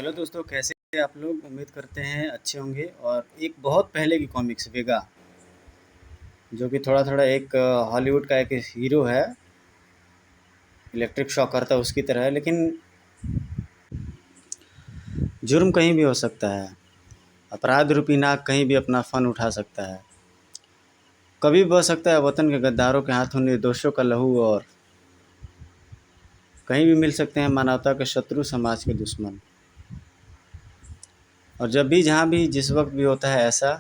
Hello दोस्तों, कैसे हैं आप लोग? उम्मीद करते हैं अच्छे होंगे। और एक बहुत पहले की कॉमिक्स वेगा, जो कि थोड़ा थोड़ा एक हॉलीवुड का एक हीरो है, इलेक्ट्रिक शॉक करता है उसकी तरह है। लेकिन जुर्म कहीं भी हो सकता है, अपराध रूपी नाग कहीं भी अपना फ़न उठा सकता है। कभी भी बह सकता है वतन के गद्दारों के हाथों निर्दोषों का लहू, और कहीं भी मिल सकते हैं मानवता के शत्रु, समाज के दुश्मन। और जब भी, जहाँ भी, जिस वक्त भी होता है ऐसा,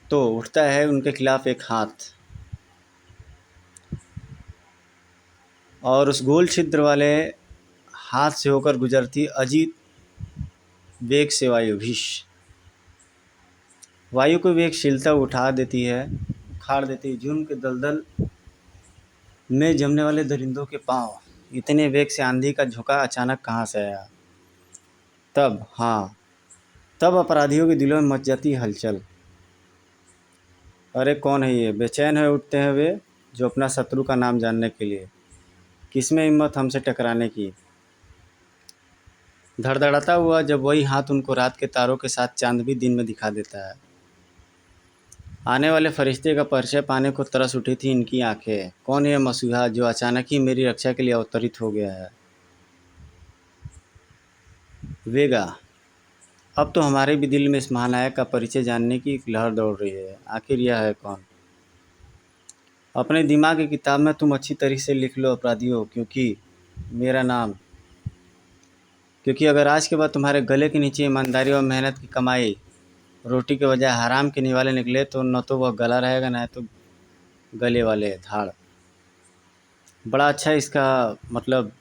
तो उठता है उनके खिलाफ एक हाथ, और उस गोल छिद्र वाले हाथ से होकर गुजरती अजीत वेग से वायु वायु को वेगशीलता उठा देती है, उखाड़ देती है जुर्म के दलदल में जमने वाले दरिंदों के पांव। इतने वेग से आंधी का झोंका अचानक कहाँ से आया? तब, हाँ, तब अपराधियों के दिलों में मच जाती है हलचल। अरे कौन है ये? बेचैन हो उठते हैं वे, जो अपना शत्रु का नाम जानने के लिए। किसमें हिम्मत हमसे टकराने की? धड़धड़ाता हुआ जब वही हाथ उनको रात के तारों के साथ चांदनी दिन में दिखा देता है। आने वाले फरिश्ते का परिचय पाने को तरस उठी थी इनकी आंखें। कौन है यह मसीहा जो अचानक ही मेरी रक्षा के लिए अवतरित हो गया है? वेगा, अब तो हमारे भी दिल में इस महानायक का परिचय जानने की एक लहर दौड़ रही है। आखिर यह है कौन? अपने दिमाग की किताब में तुम अच्छी तरह से लिख लो अपराधियों, मेरा नाम क्योंकि अगर आज के बाद तुम्हारे गले के नीचे ईमानदारी और मेहनत की कमाई रोटी के बजाय हराम के निवाले निकले, तो न तो वह गला रहेगा, न तो गले वाले धाड़। बड़ा अच्छा इसका मतलब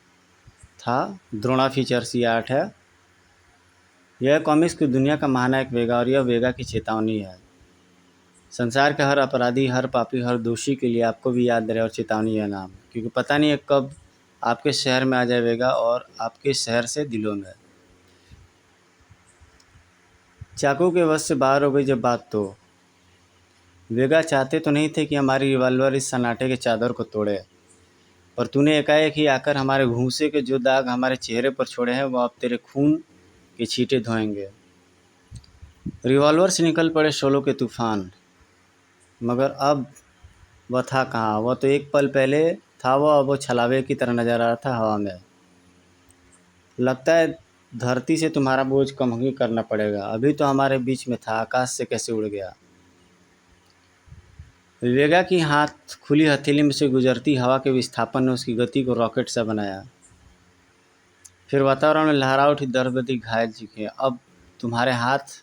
था। द्रोणा फीचर्स ये आर्ट है। यह कॉमिक्स की दुनिया का महानायक वेगा, और यह वेगा की चेतावनी है। संसार के हर अपराधी, हर पापी, हर दोषी के लिए आपको भी याद रहे और चेतावनी है नाम, क्योंकि पता नहीं है कब आपके शहर में आ जाए वेगा, और आपके शहर से दिलों में। चाकू के वश से बाहर हो गई जब बात, तो वेगा चाहते तो नहीं थे कि हमारी रिवॉल्वर इस सन्नाटे के चादर को तोड़े, पर तूने एकाएक ही आकर हमारे घूंसे के जो दाग हमारे चेहरे पर छोड़े हैं, वो अब तेरे खून के छींटे धोएंगे। रिवॉल्वर से निकल पड़े शोलों के तूफान, मगर अब वह था कहाँ? वह तो एक पल पहले था वह, अब वो छलावे की तरह नजर आ रहा था हवा में। लगता है धरती से तुम्हारा बोझ कम ही करना पड़ेगा। अभी तो हमारे बीच में था, आकाश से कैसे उड़ गया? वेगा की हाथ खुली हथेली में से गुजरती हवा के विस्थापन ने उसकी गति को रॉकेट सा बनाया। फिर वातावरण में लहरा उठी दर्दभरी घायल चीखें। अब तुम्हारे हाथ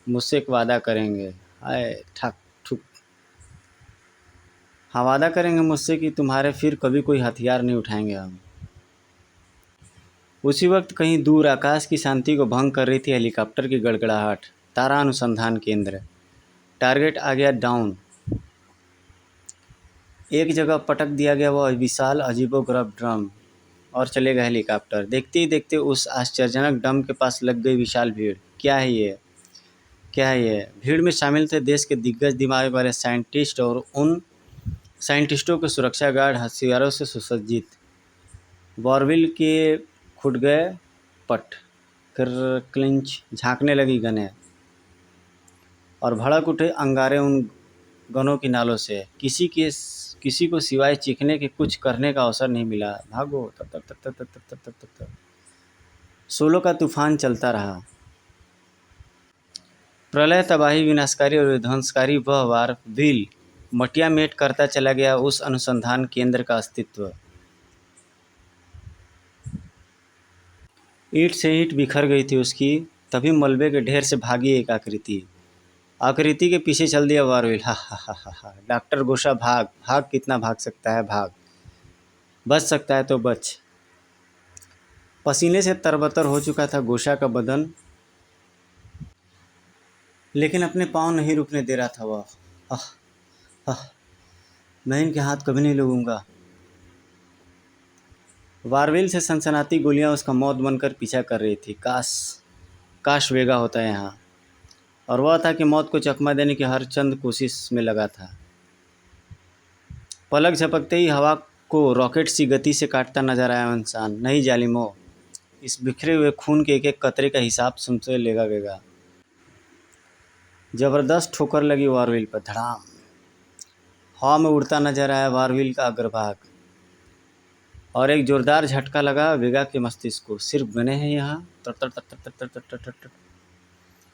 मुझसे एक वादा करेंगे। हाय ठक ठुक। हाँ, वादा करेंगे मुझसे कि तुम्हारे फिर कभी कोई हथियार नहीं उठाएंगे हम। उसी वक्त कहीं दूर आकाश की शांति को भंग कर रही थी हेलीकॉप्टर की गड़गड़ाहट। तारा अनुसंधान केंद्र। टारगेट आ गया डाउन। एक जगह पटक दिया गया वह विशाल अजीबोगरीब ड्रम, और चलेगा हेलीकॉप्टर। देखते ही देखते उस आश्चर्यजनक डम के पास लग गई विशाल भीड़। क्या है ये? क्या है ये? भीड़ में शामिल थे देश के दिग्गज दिमाग वाले साइंटिस्ट, और उन साइंटिस्टों के सुरक्षा गार्ड हथियारों से सुसज्जित। वॉरविल के खुट गए पट, कर क्लिंच झांकने लगी गनें, और भड़क उठे अंगारे उन गनों की नालों से। किसी को सिवाय चीखने के कुछ करने का अवसर नहीं मिला। भागो! तब तक तक तक तक तक तक तक तक तक सोलो का तूफान चलता रहा। प्रलय, तबाही, विनाशकारी और विध्वंसकारी वह वार व्हील मटिया मेट करता चला गया उस अनुसंधान केंद्र का अस्तित्व। ईंट से ईंट बिखर गई थी उसकी। तभी मलबे के ढेर से भागी एक आकृति। आकृति के पीछे चल दिया वारविल। हा हा हा हा हा। डॉक्टर गोशा भाग भाग, कितना भाग सकता है? भाग, बच सकता है तो बच। पसीने से तरबतर हो चुका था गोशा का बदन, लेकिन अपने पाँव नहीं रुकने दे रहा था वह। आह आह, मैं इनके हाथ कभी नहीं लगूंगा। वारविल से सनसनाती गोलियां उसका मौत बनकर पीछा कर रही थी। काश काश वेगा होता है यहाँ, और वह था कि मौत को चकमा देने की हर चंद कोशिश में लगा था। पलक झपकते ही हवा को रॉकेट सी गति से काटता नजर आया इंसान। नहीं जालिमो, इस बिखरे हुए खून के एक एक कतरे का हिसाब तुमसे लेगा वेगा। जबरदस्त ठोकर लगी वारविल पर, धड़ाम। हवा में उड़ता नजर आया वारविल का अग्रभाग और एक जोरदार झटका लगा वेगा के मस्तिष्क को। सिर्फ गने हैं यहाँ। तर तर तर तर तर तर तर तर तर।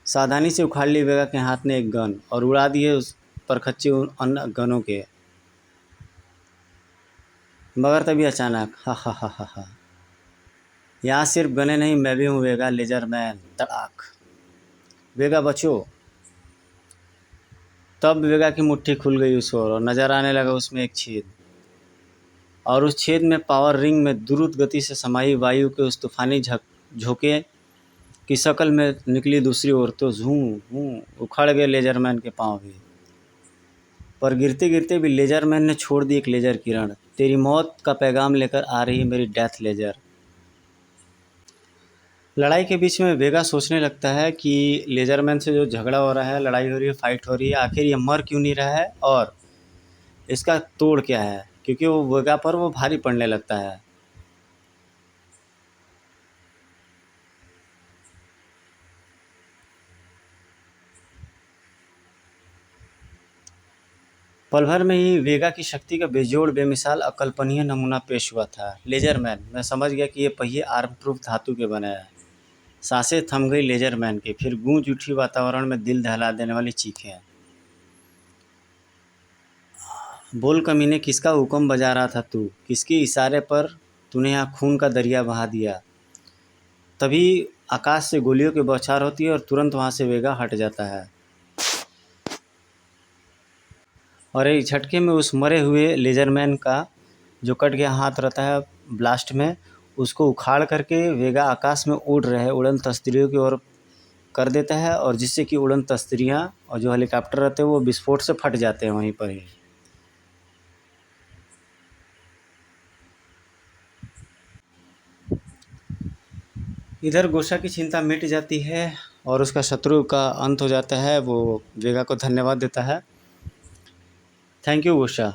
सावधानी से उखाड़ ली वेगा के हाथ ने एक गन और उड़ा दिए उस पर खच्चे अन्य गनों के। मगर तभी अचानक हा हा हा हा हा, यहाँ सिर्फ गने नहीं, मैं भी हूँ वेगा, लेजर मैन। तड़ाक। वेगा बचो। तब वेगा की मुट्ठी खुल गई उस ओर और नजर आने लगा उसमें एक छेद, और उस छेद में पावर रिंग में द्रुत गति से समाई वायु के उस तूफानी झोंके की शक्ल में निकली दूसरी ओर। तो झूं हूं उखड़ गए लेजरमैन के पांव भी। पर गिरते गिरते भी लेजरमैन ने छोड़ दी एक लेजर किरण। तेरी मौत का पैगाम लेकर आ रही है मेरी डेथ लेजर। लड़ाई के बीच में वेगा सोचने लगता है कि लेजरमैन से जो झगड़ा हो रहा है, लड़ाई हो रही है, फाइट हो रही है, आखिर ये मर क्यों नहीं रहा है और इसका तोड़ क्या है, क्योंकि वो वेगा पर वो भारी पड़ने लगता है। पल भर में ही वेगा की शक्ति का बेजोड़, बेमिसाल, अकल्पनीय नमूना पेश हुआ था। लेजरमैन, मैं समझ गया कि ये पहिए आर्म प्रूफ धातु के बने हैं। सांसें थम गई लेजरमैन की, फिर गूंज उठी वातावरण में दिल दहला देने वाली चीखें। बोल कमीने, किसका हुक्म बजा रहा था तू? किसके इशारे पर तूने यहाँ खून का दरिया बहा दिया? तभी आकाश से गोलियों की बौछार होती है और तुरंत वहाँ से वेगा हट जाता है और एक झटके में उस मरे हुए लेजरमैन का जो कट गया हाथ रहता है ब्लास्ट में, उसको उखाड़ करके वेगा आकाश में उड़ रहे उड़न तस्तरियों की ओर कर देता है, और जिससे कि उड़न तस्तरियाँ और जो हेलीकॉप्टर रहते हैं वो विस्फोट से फट जाते हैं वहीं पर ही। इधर गोशा की चिंता मिट जाती है और उसका शत्रु का अंत हो जाता है। वो वेगा को धन्यवाद देता है। Thank you Gosha.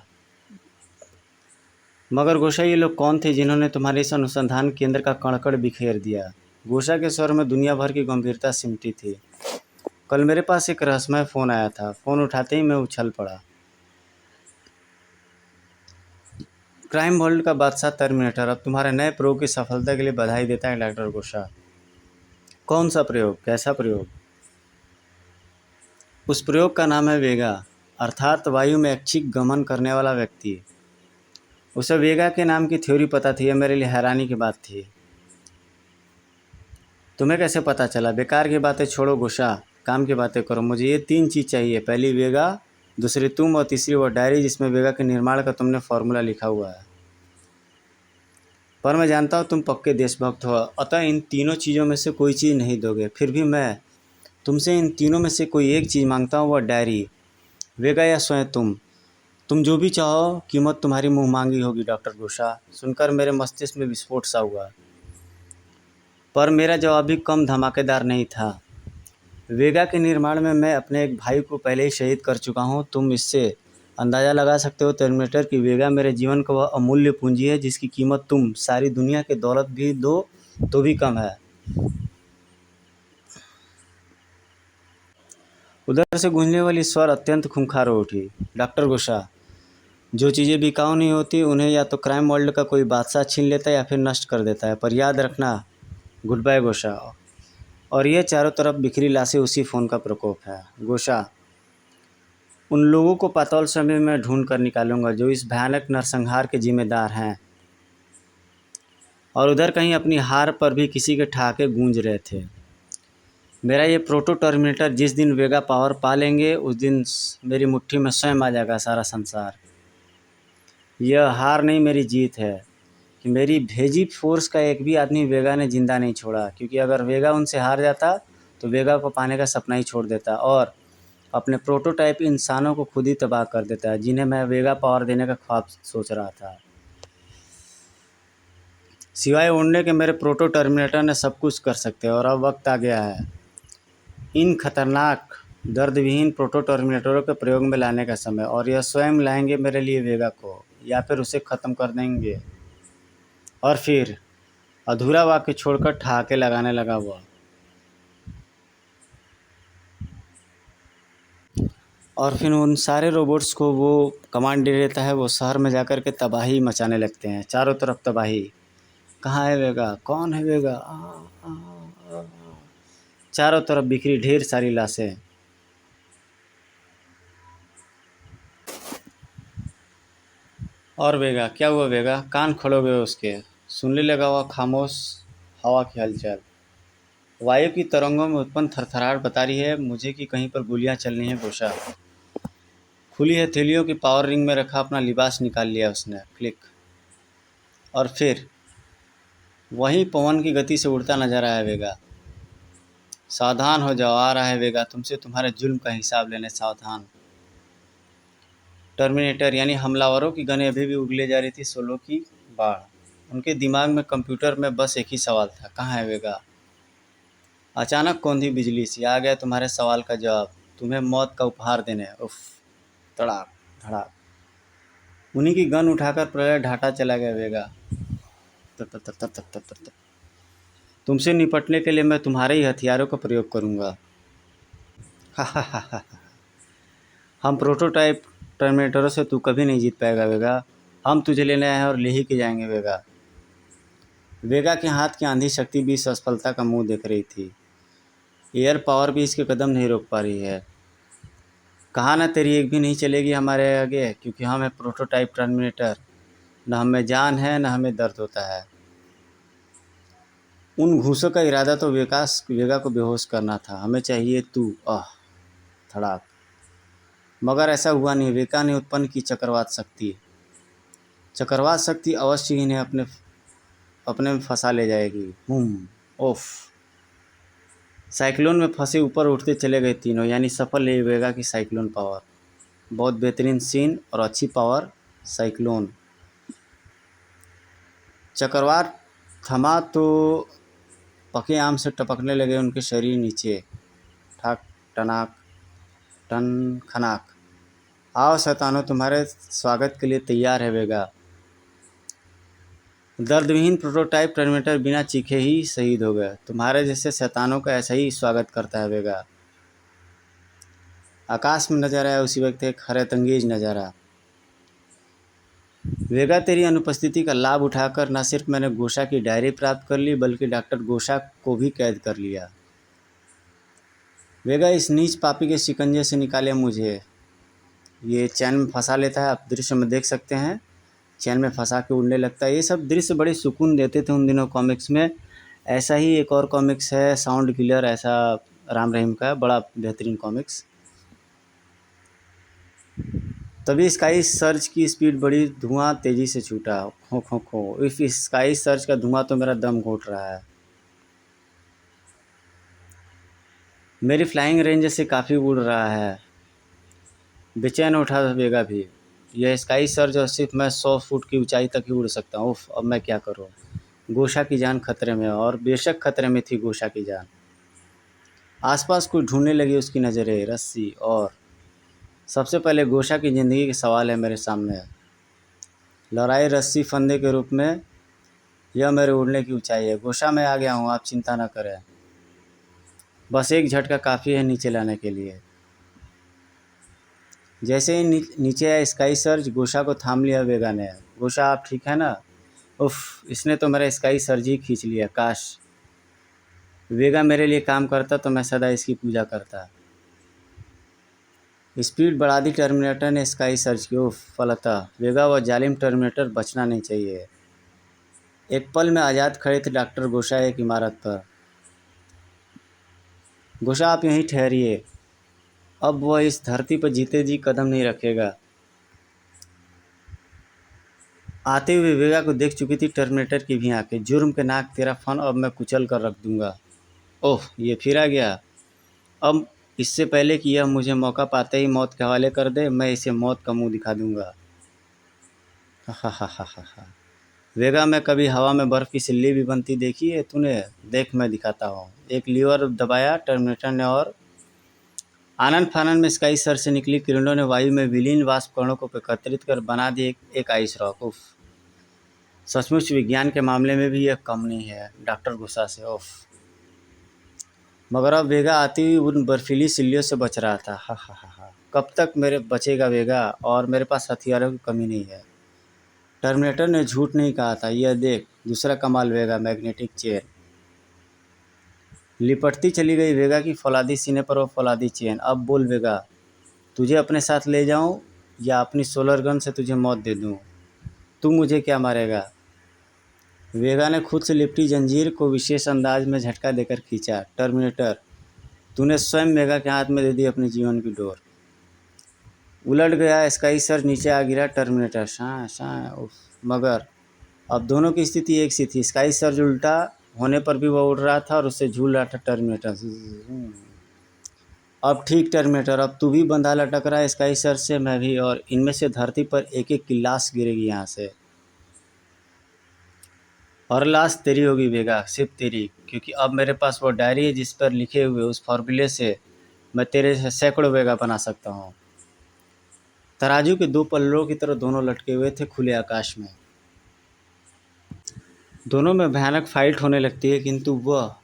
मगर गोशा, ये लोग कौन थे जिन्होंने तुम्हारे इस अनुसंधान केंद्र का कण-कण बिखेर दिया? गोशा के स्वर में दुनिया भर की गंभीरता सिमटी थी। कल मेरे पास एक रहस्यमय फ़ोन आया था। फ़ोन उठाते ही मैं उछल पड़ा। क्राइम वर्ल्ड का बादशाह टर्मिनेटर अब तुम्हारे नए प्रयोग की सफलता के लिए बधाई देता है डॉक्टर गोशा। कौन सा प्रयोग? कैसा प्रयोग? उस प्रयोग का नाम है वेगा, अर्थात वायु में ऐच्छिक गमन करने वाला व्यक्ति। उसे वेगा के नाम की थ्योरी पता थी। यह मेरे लिए हैरानी की बात थी। तुम्हें कैसे पता चला? बेकार की बातें छोड़ो गोशा, काम की बातें करो। मुझे ये 3 चीज़ चाहिए। पहली वेगा, दूसरी तुम, और तीसरी वो डायरी जिसमें वेगा के निर्माण का तुमने फॉर्मूला लिखा हुआ है। पर मैं जानता हूँ तुम पक्के देशभक्त हो, अतः इन तीनों चीज़ों में से कोई चीज़ नहीं दोगे। फिर भी मैं तुमसे इन तीनों में से कोई एक चीज़ मांगता हूँ, वह डायरी। वेगा या स्वयं तुम जो भी चाहो, कीमत तुम्हारी मुँह मांगी होगी डॉक्टर गोशा। सुनकर मेरे मस्तिष्क में विस्फोट सा हुआ, पर मेरा जवाब भी कम धमाकेदार नहीं था। वेगा के निर्माण में मैं अपने एक भाई को पहले ही शहीद कर चुका हूँ। तुम इससे अंदाज़ा लगा सकते हो टर्मिनेटर कि वेगा मेरे जीवन का वह अमूल्य पूंजी है जिसकी कीमत तुम सारी दुनिया की दौलत भी दो तो भी कम है। उधर से गूंजने वाली स्वर अत्यंत खूंखार हो उठी। डॉक्टर गोशा, जो चीज़ें बिकाऊ नहीं होती उन्हें या तो क्राइम वर्ल्ड का कोई बादशाह छीन लेता है या फिर नष्ट कर देता है। पर याद रखना, गुड बाय गोशा। और ये चारों तरफ बिखरी लाशें उसी फ़ोन का प्रकोप है। गोशा, उन लोगों को पाताल समय में ढूंढ कर निकालूंगा जो इस भयानक नरसंहार के जिम्मेदार हैं। और उधर कहीं अपनी हार पर भी किसी के ठहाके गूंज रहे थे। मेरा ये प्रोटो टर्मिनेटर जिस दिन वेगा पावर पा लेंगे उस दिन मेरी मुट्ठी में स्वयं आ जाएगा सारा संसार। यह हार नहीं, मेरी जीत है कि मेरी भेजी फोर्स का एक भी आदमी वेगा ने जिंदा नहीं छोड़ा। क्योंकि अगर वेगा उनसे हार जाता तो वेगा को पाने का सपना ही छोड़ देता और अपने प्रोटोटाइप इंसानों को खुद ही तबाह कर देता है जिन्हें मैं वेगा पावर देने का ख्वाब सोच रहा था। सिवाय उड़ने के मेरे प्रोटो टर्मिनेटर ने सब कुछ कर सकते हैं और अब वक्त आ गया है इन खतरनाक दर्द विहीन प्रोटो टर्मिनेटरों के प्रयोग में लाने का समय। और यह स्वयं लाएंगे मेरे लिए वेगा को या फिर उसे ख़त्म कर देंगे। और फिर अधूरा वाक्य छोड़कर ठहाके लगाने लगा वह। और फिर उन सारे रोबोट्स को वो कमांड दे देता है, वो शहर में जाकर के तबाही मचाने लगते हैं, चारों तरफ तबाही। कहाँ है वेगा, कौन है वेगा, आ। चारों तरफ बिखरी ढेर सारी लाशें। और वेगा, क्या हुआ वेगा, कान खड़े हुए उसके, सुनने लगा वह खामोश हवा की हलचल। वायु की तरंगों में उत्पन्न थरथराहट बता रही है मुझे कि कहीं पर गोलियां चलनी है गोशा। खुली हथेलियों की पावर रिंग में रखा अपना लिबास निकाल लिया उसने, क्लिक। और फिर वहीं पवन की गति से उड़ता नजर आया वेगा। सावधान हो जाओ, आ रहा है वेगा तुमसे तुम्हारे जुल्म का हिसाब लेने, सावधान। टर्मिनेटर यानी हमलावरों की गनें अभी भी उगले जा रही थी, सोलो की बाढ़। उनके दिमाग में कंप्यूटर में बस एक ही सवाल था, कहाँ है वेगा। अचानक कौंधी बिजली सी, आ गया तुम्हारे सवाल का जवाब, तुम्हें मौत का उपहार देने। उफ, तड़ाक धड़ाक। उन्हीं की गन उठाकर प्रलय ढाटा चला गया वेगा। तप तप तप तप तप तप। तुमसे निपटने के लिए मैं तुम्हारे ही हथियारों का प्रयोग करूंगा। हम प्रोटोटाइप टर्मिनेटरों से तू कभी नहीं जीत पाएगा वेगा। हम तुझे लेने आए हैं और ले ही के जाएंगे वेगा। वेगा के हाथ की आंधी शक्ति भी इस असफलता का मुंह देख रही थी। एयर पावर भी इसके कदम नहीं रोक पा रही है। कहा ना तेरी एक भी नहीं चलेगी हमारे आगे, क्योंकि हम है प्रोटोटाइप टर्मिनेटर। न हमें जान है न हमें दर्द होता है। उन घूसों का इरादा तो वेगा को बेहोश करना था। हमें चाहिए तू, आह धड़ाक। मगर ऐसा हुआ नहीं। वेगा ने उत्पन्न की चक्रवात शक्ति। चक्रवात शक्ति अवश्य ही इन्हें अपने में फंसा ले जाएगी। ओफ। साइक्लोन में फंसे ऊपर उठते चले गए तीनों, यानी सफल है वेगा की साइक्लोन पावर। बहुत बेहतरीन सीन और अच्छी पावर साइक्लोन। चक्रवात थमा तो पके आम से टपकने लगे उनके शरीर नीचे। ठक टनाक टन खनाक। आओ शैतानों, तुम्हारे स्वागत के लिए तैयार है वेगा। दर्दविहीन प्रोटोटाइप टर्मिनेटर बिना चीखे ही शहीद हो गए। तुम्हारे जैसे शैतानों का ऐसा ही स्वागत करता है वेगा। आकाश में नजर आया उसी वक्त एक हैरतअंगेज नज़ारा। वेगा, तेरी अनुपस्थिति का लाभ उठाकर न सिर्फ मैंने गोशा की डायरी प्राप्त कर ली, बल्कि डॉक्टर गोशा को भी कैद कर लिया। वेगा, इस नीच पापी के शिकंजे से निकाले मुझे। ये चैन में फंसा लेता है, आप दृश्य में देख सकते हैं। चैन में फंसा के उड़ने लगता है। ये सब दृश्य बड़े सुकून देते थे उन दिनों कॉमिक्स में। ऐसा ही एक और कॉमिक्स है साउंड किलर, ऐसा राम रहीम का, बड़ा बेहतरीन कॉमिक्स। तभी स्काई सर्च की स्पीड बढ़ी, धुआं तेजी से छूटा। खो खो खो। इस स्काई सर्च का धुआं तो मेरा दम घोट रहा है। मेरी फ्लाइंग रेंज से काफ़ी उड़ रहा है। बेचैन उठा वेगा भी। यह स्काई सर्च और सिर्फ मैं 100 फुट की ऊंचाई तक ही उड़ सकता हूँ। उफ, अब मैं क्या करूँ। गोशा की जान खतरे में, और बेशक खतरे में थी गोशा की जान। आसपास कुछ ढूंढने लगी उसकी नज़रें, रस्सी। और सबसे पहले गोशा की ज़िंदगी के सवाल है मेरे सामने। लड़ाई रस्सी फंदे के रूप में, यह मेरे उड़ने की ऊंचाई है। गोशा, मैं आ गया हूँ, आप चिंता न करें। बस एक झटका काफ़ी है नीचे लाने के लिए। जैसे ही नीचे आया स्काई सर्च, गोशा को थाम लिया वेगा ने। गोशा, आप ठीक है ना। उफ, इसने तो मेरा स्काई सर्च ही खींच लिया। काश वेगा मेरे लिए काम करता तो मैं सदा इसकी पूजा करता। स्पीड बढ़ा दी टर्मिनेटर ने स्काई सर्च की। उफ, फलतः वेगा व जालिम टर्मिनेटर बचना नहीं चाहिए। एक पल में आज़ाद खड़े थे डॉक्टर गोशा एक इमारत पर। गोशा, आप यहीं ठहरिए। अब वह इस धरती पर जीते जी कदम नहीं रखेगा। आते हुए वेगा को देख चुकी थी टर्मिनेटर की भी आंखें। जुर्म के नाक तेरा फन अब मैं कुचल कर रख दूंगा। ओह, ये फिर आ गया। अब इससे पहले कि यह मुझे मौका पाते ही मौत के हवाले कर दे, मैं इसे मौत का मुंह दिखा दूंगा। हा हा हा हा हा। वेगा, मैं कभी हवा में बर्फ़ की सिल्ली भी बनती देखी है तूने? देख मैं दिखाता हूँ। एक लीवर दबाया टर्मिनेटर ने, और आनन फानन में स्काई सर से निकली किरणों ने वायु में विलीन वाष्प कणों को एकत्रित कर बना दी एक आइस रॉक। उफ, सचमुच विज्ञान के मामले में भी यह कम नहीं है। डॉक्टर गुस्सा से ओफ। मगर अब वेगा आती हुई उन बर्फीली सिल्लियों से बच रहा था। हा हा हा हा। कब तक मेरे बचेगा वेगा, और मेरे पास हथियारों की कमी नहीं है। टर्मिनेटर ने झूठ नहीं कहा था। यह देख, दूसरा कमाल वेगा, मैग्नेटिक चेन। लिपटती चली गई वेगा की फौलादी सीने पर वो फौलादी चेन। अब बोल वेगा, तुझे अपने साथ ले जाऊं या अपनी सोलर गन से तुझे मौत दे दूं? तू मुझे क्या मारेगा? वेगा ने खुद से लिपटी जंजीर को विशेष अंदाज में झटका देकर खींचा। टर्मिनेटर, तूने स्वयं वेगा के हाथ में दे दी अपने जीवन की डोर। उलट गया स्काई सर्ज, नीचे आ गिरा टर्मिनेटर। शां शां उफ। मगर अब दोनों की स्थिति एक सी थी। स्काई सर्ज उल्टा होने पर भी वह उड़ रहा था और उससे झूल रहा था टर्मिनेटर। अब ठीक टर्मिनेटर, अब तू भी बंधा लटक रहा है स्काई सर्ज से, मैं भी, और इनमें से धरती पर एक एक की लाश गिरेगी यहाँ से। और लाश तेरी होगी वेगा, सिर्फ तेरी, क्योंकि अब मेरे पास वो डायरी है जिस पर लिखे हुए उस फॉर्मूले से मैं तेरे से सैकड़ों वेगा बना सकता हूँ। तराजू के दो पल्लों की तरह दोनों लटके हुए थे खुले आकाश में। दोनों में भयानक फाइट होने लगती है, किंतु वह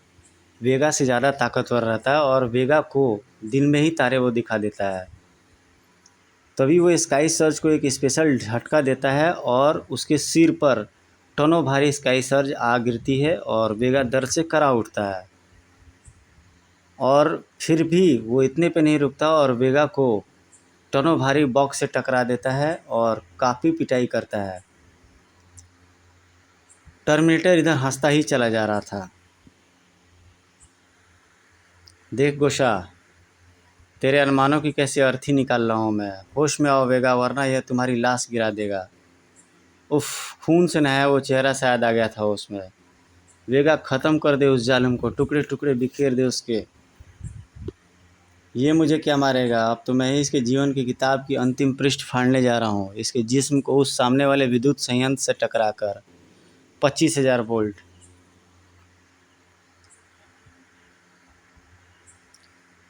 वेगा से ज़्यादा ताकतवर रहता है और वेगा को दिन में ही तारे वो दिखा देता है। तभी वो स्काई सर्ज को एक स्पेशल झटका देता है और उसके सिर पर टनों भारी स्काई सर्ज आ गिरती है और वेगा दर्द से करा उठता है। और फिर भी वो इतने पे नहीं रुकता और वेगा को टनों भारी बॉक्स से टकरा देता है और काफ़ी पिटाई करता है। टर्मिनेटर इधर हंसता ही चला जा रहा था। देख गोशा, तेरे अनुमानों की कैसे अर्थी निकाल रहा हूँ मैं। होश में आओ वेगा, वरना यह तुम्हारी लाश गिरा देगा। उफ, खून से नहाया वो चेहरा शायद आ गया था उसमें। वेगा, ख़त्म कर दे उस जालिम को, टुकड़े टुकड़े बिखेर दे उसके। ये मुझे क्या मारेगा? अब तो मैं ही इसके जीवन की किताब की अंतिम पृष्ठ फाड़ने जा रहा हूँ, इसके जिस्म को उस सामने वाले विद्युत संयंत्र से टकरा कर। 25,000 वोल्ट।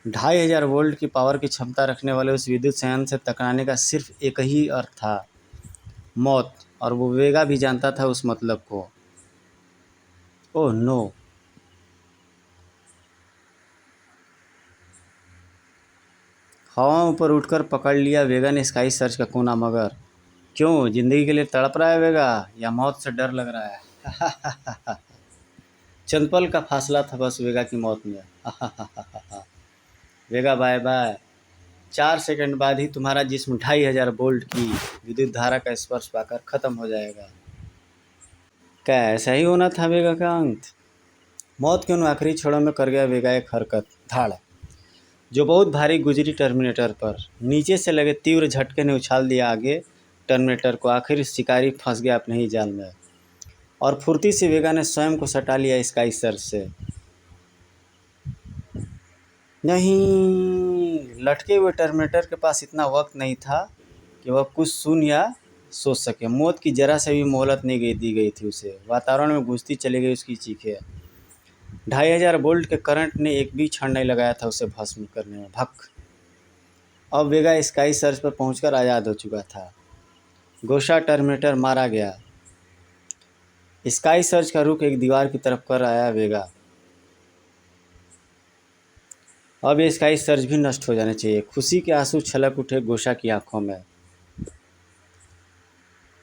2,500 वोल्ट की पावर की क्षमता रखने वाले उस विद्युत संयंत्र से टकराने का सिर्फ एक ही अर्थ था, मौत। और वो वेगा भी जानता था उस मतलब को। Oh no. हवाओं ऊपर उठकर पकड़ लिया वेगा ने स्काई सर्च का कोना। मगर क्यों? जिंदगी के लिए तड़प रहा है वेगा, या मौत से डर लग रहा है? चंद पल का फासला था बस वेगा की मौत में। वेगा बाय बाय। 4 सेकंड बाद ही तुम्हारा जिस्म 2,500 वोल्ट की विद्युत धारा का स्पर्श पाकर खत्म हो जाएगा। क्या ऐसा ही होना था वेगा का अंत? मौत के उन आखिरी क्षणों में कर गया वेगा एक हरकत, धाड़, जो बहुत भारी गुजरी टर्मिनेटर पर। नीचे से लगे तीव्र झटके ने उछाल दिया आगे टर्मिनेटर को। आखिर शिकारी फंस गया अपने ही जाल में, और फुर्ती से वेगा ने स्वयं को सटा लिया स्काई सर्ज से। नहीं, लटके हुए टर्मिनेटर के पास इतना वक्त नहीं था कि वह कुछ सुन या सोच सके। मौत की जरा से भी मोहलत नहीं दी गई थी उसे। वातावरण में गूंजती चली गई उसकी चीखें। 2,500 वोल्ट के करंट ने एक भी क्षण नहीं लगाया था उसे भस्म करने में। भक। अब वेगा स्काई सर्ज पर पहुंचकर आज़ाद हो चुका था। गोशा, टर्मिनेटर मारा गया। स्काई सर्ज का रुख एक दीवार की तरफ कर आया वेगा। अब ये स्काई सर्ज भी नष्ट हो जाने चाहिए। खुशी के आंसू छलक उठे गोशा की आंखों में।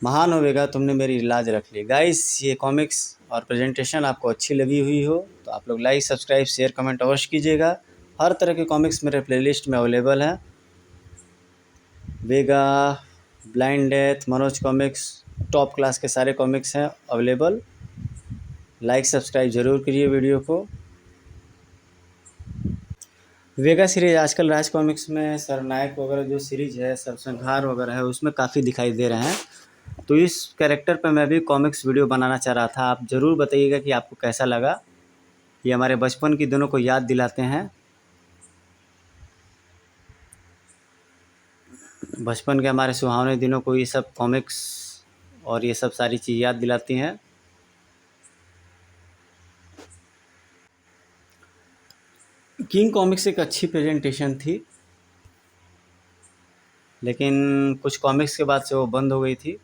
महान हो वेगा, तुमने मेरी लाज रख ली। गाइस, ये कॉमिक्स और प्रेजेंटेशन आपको अच्छी लगी हुई हो तो आप लोग लाइक, सब्सक्राइब, शेयर, कमेंट अवश्य कीजिएगा। हर तरह के कॉमिक्स मेरे प्लेलिस्ट में अवेलेबल हैं। Vega, blind death, Manoj Comics, top class के सारे कॉमिक्स हैं अवेलेबल। लाइक सब्सक्राइब ज़रूर करिए वीडियो को। वेगा सीरीज आजकल राज कॉमिक्स में सरनायक वगैरह जो सीरीज है, सरसंहार वगैरह है, उसमें काफ़ी दिखाई दे रहे हैं। तो इस कैरेक्टर पर मैं भी कॉमिक्स वीडियो बनाना चाह रहा था। आप ज़रूर बताइएगा कि आपको कैसा लगा। ये हमारे बचपन की दिनों को याद दिलाते हैं। बचपन के हमारे सुहावने दिनों को ये सब कॉमिक्स और ये सब सारी चीज़ याद दिलाती हैं। किंग कॉमिक्स एक अच्छी प्रेजेंटेशन थी, लेकिन कुछ कॉमिक्स के बाद से वो बंद हो गई थी।